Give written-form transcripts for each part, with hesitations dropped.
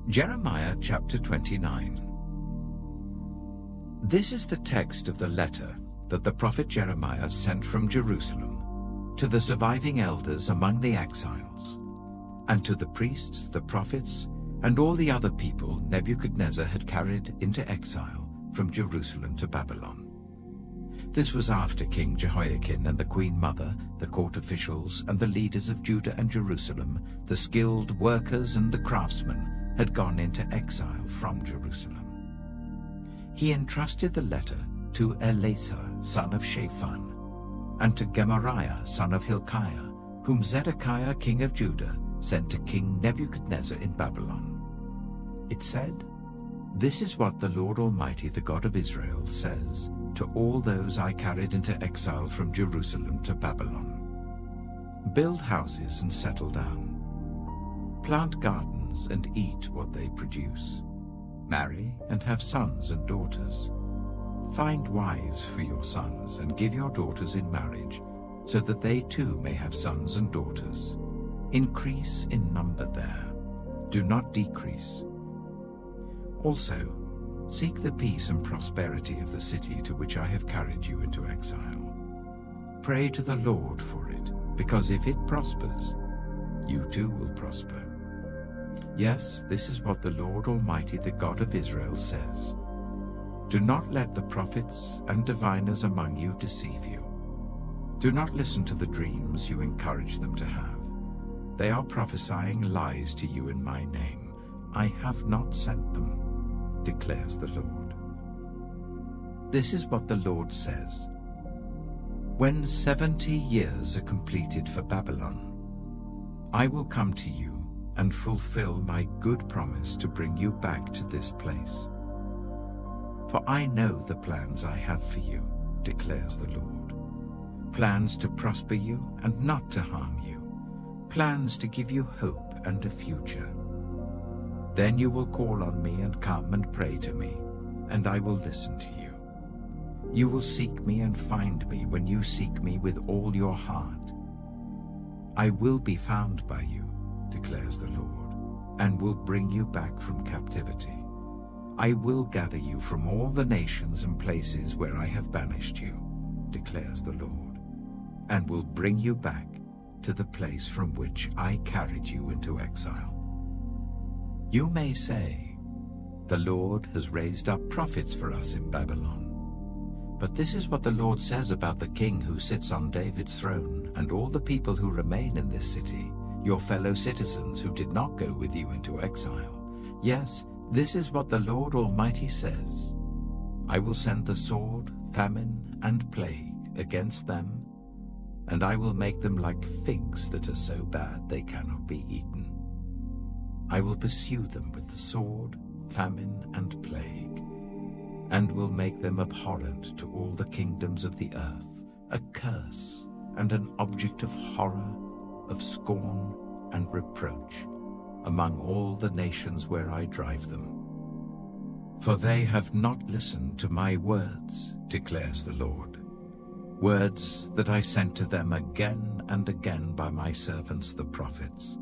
Jeremiah chapter 29. This is the text of the letter that the prophet Jeremiah sent from Jerusalem to the surviving elders among the exiles, and to the priests, the prophets, and all the other people Nebuchadnezzar had carried into exile from Jerusalem to Babylon. This was after King Jehoiakim and the Queen Mother, the court officials, and the leaders of Judah and Jerusalem, the skilled workers and the craftsmen, had gone into exile from Jerusalem. He entrusted the letter to Eleazar, son of Shaphan, and to Gemariah, son of Hilkiah, whom Zedekiah, king of Judah, sent to King Nebuchadnezzar in Babylon. It said, "This is what the Lord Almighty, the God of Israel, says to all those I carried into exile from Jerusalem to Babylon. Build houses and settle down. Plant gardens and eat what they produce. Marry and have sons and daughters. Find wives for your sons and give your daughters in marriage, so that they too may have sons and daughters. Increase in number there. Do not decrease. Also, seek the peace and prosperity of the city to which I have carried you into exile. Pray to the Lord for it, because if it prospers, you too will prosper. Yes, this is what the Lord Almighty, the God of Israel, says. Do not let the prophets and diviners among you deceive you. Do not listen to the dreams you encourage them to have. They are prophesying lies to you in my name. I have not sent them, declares the Lord. This is what the Lord says. When 70 years are completed for Babylon, I will come to you and fulfill my good promise to bring you back to this place. For I know the plans I have for you, declares the Lord. Plans to prosper you and not to harm you. Plans to give you hope and a future. Then you will call on me and come and pray to me, and I will listen to you. You will seek me and find me when you seek me with all your heart. I will be found by you, declares the Lord, and will bring you back from captivity. I will gather you from all the nations and places where I have banished you, declares the Lord, and will bring you back to the place from which I carried you into exile. You may say, the Lord has raised up prophets for us in Babylon. But this is what the Lord says about the king who sits on David's throne and all the people who remain in this city, your fellow citizens who did not go with you into exile. Yes, this is what the Lord Almighty says. I will send the sword, famine, and plague against them, and I will make them like figs that are so bad they cannot be eaten. I will pursue them with the sword, famine, and plague, and will make them abhorrent to all the kingdoms of the earth, a curse and an object of horror, of scorn and reproach among all the nations where I drive them. For they have not listened to my words, declares the Lord, words that I sent to them again and again by my servants the prophets.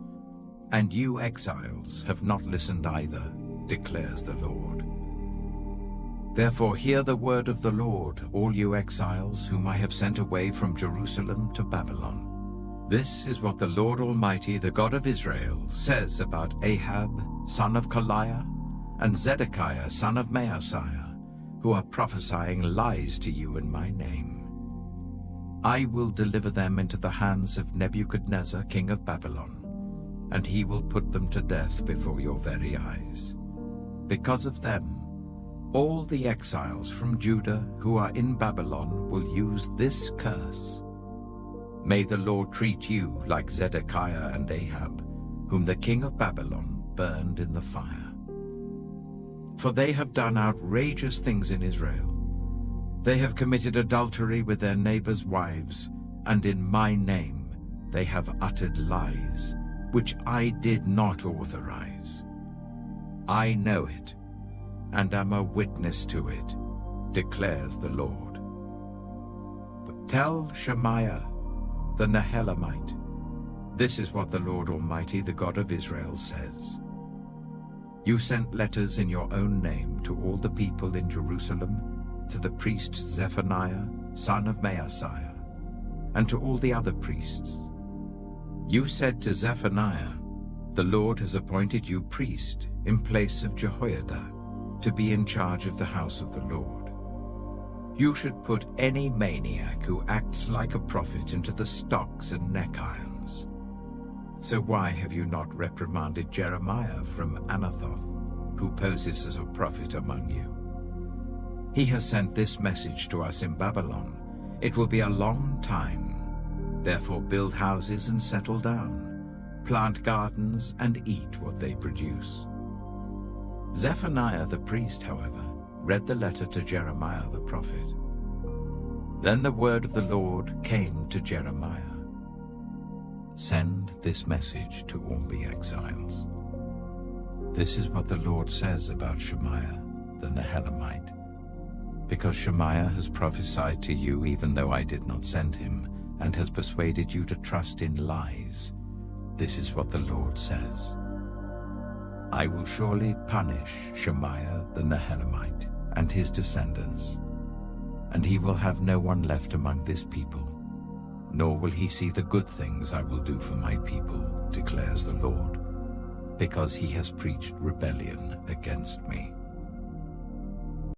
And you exiles have not listened either, declares the Lord. Therefore hear the word of the Lord, all you exiles whom I have sent away from Jerusalem to Babylon. This is what the Lord Almighty, the God of Israel, says about Ahab, son of Kaliah, and Zedekiah, son of Maaseiah, who are prophesying lies to you in my name. I will deliver them into the hands of Nebuchadnezzar, king of Babylon, and he will put them to death before your very eyes. Because of them, all the exiles from Judah who are in Babylon will use this curse. May the Lord treat you like Zedekiah and Ahab, whom the king of Babylon burned in the fire. For they have done outrageous things in Israel. They have committed adultery with their neighbors' wives, and in my name they have uttered lies, which I did not authorize. I know it, and am a witness to it, declares the Lord. But tell Shemaiah, the Nehelamite, this is what the Lord Almighty, the God of Israel, says. You sent letters in your own name to all the people in Jerusalem, to the priest Zephaniah, son of Maaseiah, and to all the other priests. You said to Zephaniah, "The Lord has appointed you priest in place of Jehoiada, to be in charge of the house of the Lord. You should put any maniac who acts like a prophet into the stocks and neck irons." So why have you not reprimanded Jeremiah from Anathoth, who poses as a prophet among you? He has sent this message to us in Babylon: "It will be a long time. Therefore build houses and settle down, plant gardens and eat what they produce." Zephaniah the priest, however, read the letter to Jeremiah the prophet. Then the word of the Lord came to Jeremiah: "Send this message to all the exiles. This is what the Lord says about Shemaiah the Nehelamite. Because Shemaiah has prophesied to you even though I did not send him, and has persuaded you to trust in lies, this is what the Lord says: I will surely punish Shemaiah the Nehelamite and his descendants, and he will have no one left among this people, nor will he see the good things I will do for my people, declares the Lord, because he has preached rebellion against me.